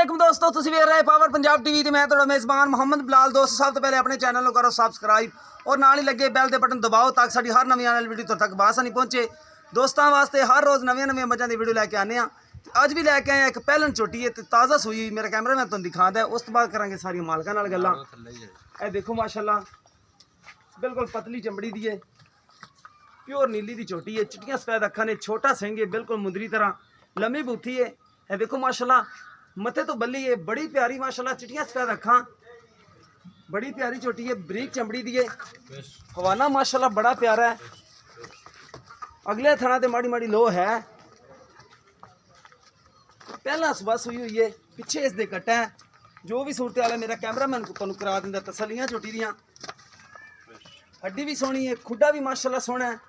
वालेकुम दोस्तों, तुसीं वेख रहे पावर पंजाब टीवी। मैं तुहाडा मेज़बान मोहम्मद बिलाल। दोस्तों, सब तो पहले अपने चैनल को करो सबसक्राइब और नाल ही लगे बैल के बटन दबाओ ताकि साडी हर नवीं आने वाली वीडियो तक बासानी पहुंचे। दोस्तों वास्ते हर रोज़ नवीं मज़ां दी वीडियो लैके आने। अज भी लैके आए एक पहलन झोटी है ताज़ा सूई। मेरा कैमरा मैं तुहानूं दिखा दा, उस तो बाद करांगे सारी मालकां नाल गल्लां। ए देखो माशाल्लाह बिल्कुल पतली चमड़ी दी है, प्योर नीली दी झोटी है। चिट्टियां सफेद अखां ने, छोटा सिंह है, बिल्कुल मुंदरी तरह, लम्मी बूथी है। ए देखो माशाल्लाह मथे तो बल्ली है, बड़ी प्यारी माशाल्लाह। चिट्टियां सफेद अखां, बड़ी प्यारी झोटी है, बरीक चमड़ी दी है। हवाना माशाल्लाह बड़ा प्यारा है। अगले थना ते माड़ी माड़ी लो है। पहला सुबह सुई हुई है, पिछे इसके कट्टा है। जो भी सूरत हाल है मेरा कैमरा मैन तुहानूं करा दिंदा। तसलियां झोटी दियां, हड्डी भी सोहनी है, खुड्डा भी माशाल्लाह सोहना है,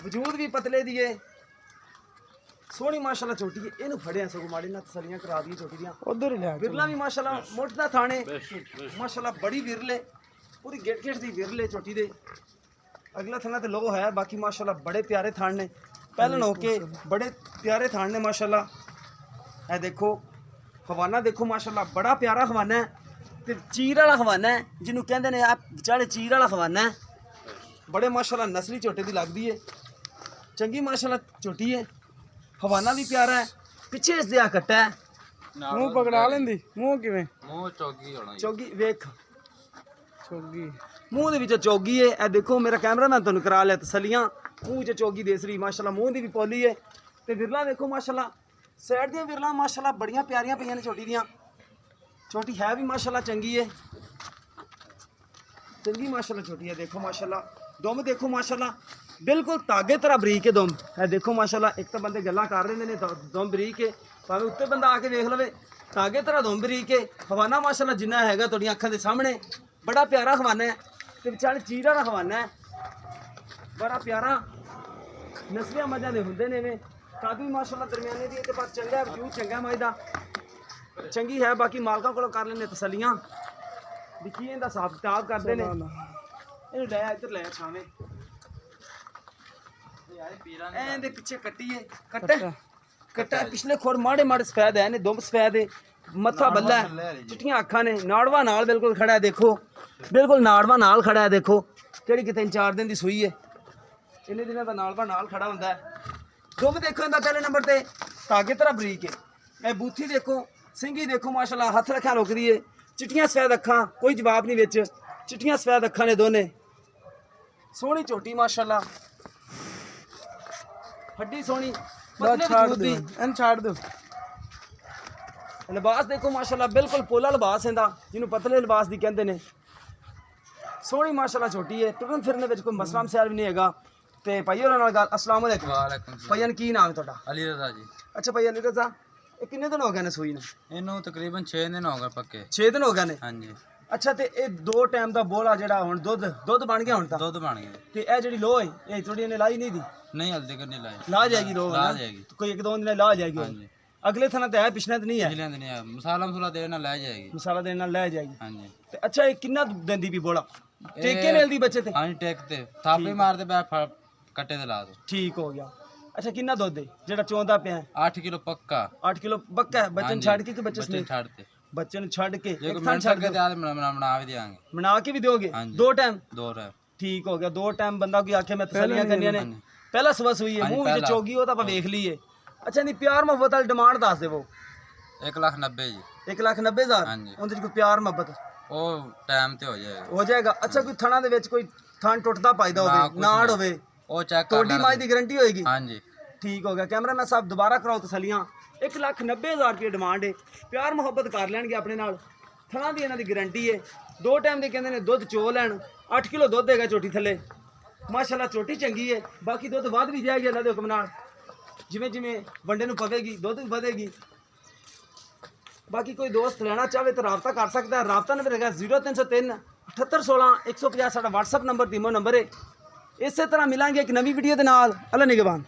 वजूद भी पतले दी है, सोहनी माशाल्लाह झोटी है। इनू फड़िया सगों माड़ी ना तसलियां करा दी झोटी दियां। उधर ही विरला भी माशाल्लाह मुठ दा थाने माशाल्लाह बड़ी विरले, पूरी गेट गेट दी विरले झोटी दे। अगला थाना ते लो है, बाकी माशाल्लाह बड़े प्यारे थान ने, पहलन होके बड़े प्यारे थान ने माशाल्लाह। है देखो हवाना, देखो माशाल्लाह बड़ा प्यारा हवाना है, ते चीर वाला हवाना है जिन्हों कहते हैं आप बेचारे चीर वाला हवाना है। बड़े माशाल्लाह नस्ली झोटे की लगती है, चंगी माशाल्लाह झोटी है। हवाना भी प्यारा है, पिछे इस दिया कट्टा है, मुंह पकड़ा लेंदी। मुंह किवें मुंह चौगी होना, चौगी वेख चौगी मुंह दे विच चौगी है। ए देखो मेरा कैमरा मैं तुहानूं करा लिया तसलियां, मुंह च चौगी देसरी माशाल्लाह, मुंह दी भी पौली है। ते विरला देखो माशाल्लाह, साइड दी विरला माशाल्लाह बड़ियां प्यारियां पईयां ने झोटी दियां। झोटी है भी माशाल्लाह चंगी है, चंगी माशाल्लाह झोटी है। देखो माशाल्लाह दुम देखो माशाल्लाह बिल्कुल तागे तरह बरीक है दुम। है देखो माशाल्लाह, एक तो बंदे गल्लां कर रहे ने दुम बरीक है, भावें उत्ते बंदा आके देख लवे, तागे तरह दुम बरीक है। हवाना माशाल्लाह जिन्ना हैगा तुहाडीਆਂ अखां दे सामने, बड़ा प्यारा हवाना है, ते विचारे चीर वाला हवाना है, बड़ा प्यारा। नस्लियां मजां दे हुंदे ने, कद भी माशाल्लाह दरमियाने दी ते पर चंगा वजूद चंगा मज दा चंगी है। बाकी मालकां कोलों कर लैने तसलियां, दिखी इहदा हिसाब किताब करदे ने। इहनूं लै इधर लै छावें एंदे पिछे कट्टी है, कट्टा कट्टा पिछले खोर माड़े माड़े सफेद है ने, दुम सफेद है, मत्था बल्ला है, चिट्टियां अखां ने, नाड़वा नाल बिल्कुल खड़ा है। देखो बिल्कुल नाड़वा नाल खड़ा है। देखो केड़ी कि 3-4 दिन दी सूई है, इन्ने दिनां दा नाड़वा नाल खड़ा हुंदा है। दुम देखो इंदा पहले नंबर ते धागे तरह बरीक है। ए बूथी देखो, सिंगी देखो माशाल्लाह, हथ रखा लुकदी है। चिट्टियां सफेद अखां, कोई जवाब नहीं विच, चिट्टियां सफेद अखां ने दोने। सोहनी झोटी माशाल्लाह, हड्डी सोहनी, छाड़ दो। लिबास देखो माशाल्लाह बिल्कुल पोला लिबास इंदा, जिन्हों पतले लिबास दी कहंदे ने। सोहनी माशाल्लाह छोटी है, टुरन फिरने विच कोई मसला मसाइल भी नहीं हैगा। ते भाई होरां नाल गल, अस्सलाम वालेकुम। भाईया की नाम है तुहाडा? अली रज़ा जी। अच्छा भाई अली रज़ा, ये किन्ने दिन हो गए ने सूई ने? इन्हूं तकरीबन 6 दिन हो गए पक्के। 6 दिन हो गए ने? हाँ जी। अच्छा ते ये 2 टाइम दा बोला जेड़ा हुण दुध बन गया हुण तां? दुध बन गया। ते ए जेड़ी लोह है ये थोड़ी ने लाई नहीं दी? नहीं हल्दी कर नहीं लाई। ला जाएगी लोह, ला जाएगी कोई 1-2 दिन ला जाएगी। हाँ जी। अगले थाना ते है, पिछले ते नहीं है? पिछले ते नहीं है, मसाला मसूला देना ले जाएगी, मसाला देना ले जाएगी। हाँ जी। ते अच्छा ये कितना देंदी भी बोला? टेके नेल दी बच्चे ते? हाँ जी टेक ते थापे मार दे बै कट्टे ते ला दो। ठीक हो गया। अच्छा कितना दुध है जेड़ा चोंदा पे है? 8 किलो पक्का। 8 किलो पक्का है। बच्चन छाड़ के कि बच्चे समेत? छाड़ते बच्चन छाड़ के एक थान छाड़ के बना भी देंगे, बना के भी दोगे? 2 टाइम? 2 टाइम। ठीक हो गया। 2 टाइम बंदा कोई आखे मैं तसलियां करनियां ने, पहला सुबह सुई है, मुंह विच चोगी हो तां ਆਪਾਂ ਵੇਖ ਲਈਏ। अच्छा नहीं प्यार मोहब्बत वाली डिमांड दस दे। वो 1,90,000 जी। 1,90,000? हाँ जी। उनके कोई प्यार मोहब्बत वो टाइम ते हो जाएगा। अच्छा कोई थणा दे विच कोई थण टुटदा पाईदा होवे, नाड़ होवे, ओ चेक कर तोड़ी माई दी गारंटी होएगी? हाँ जी। ठीक हो गया। कैमरा मैन साहब दोबारा कराओ तसलियां। 1,90,000 रुपये डिमांड है, प्यार मोहब्बत कर लैणगे अपने नाल, थणा दी इन्हां दी गारंटी है। 2 टाइम दे कहंदे ने दुध चो लैण। 8 किलो दुध हैगा झोटी थल्ले माशाल्लाह, झोटी चंगी है। बाकी दुध वध भी जाएगी अल्लाह दे हुक्म नाल, जिमें जिमें वंडे नूं पवेगी दुध भी वधेगी। बाकी कोई दोस्त लेना चाहे तो रबता कर सकता है। रबता नंबर है 0303 7816 150, साडा व्हाट्सअप नंबर, तीमो नंबर है। इस तरह मिलांगे एक नवी वीडियो के नाल। अल्लाह निगहबान।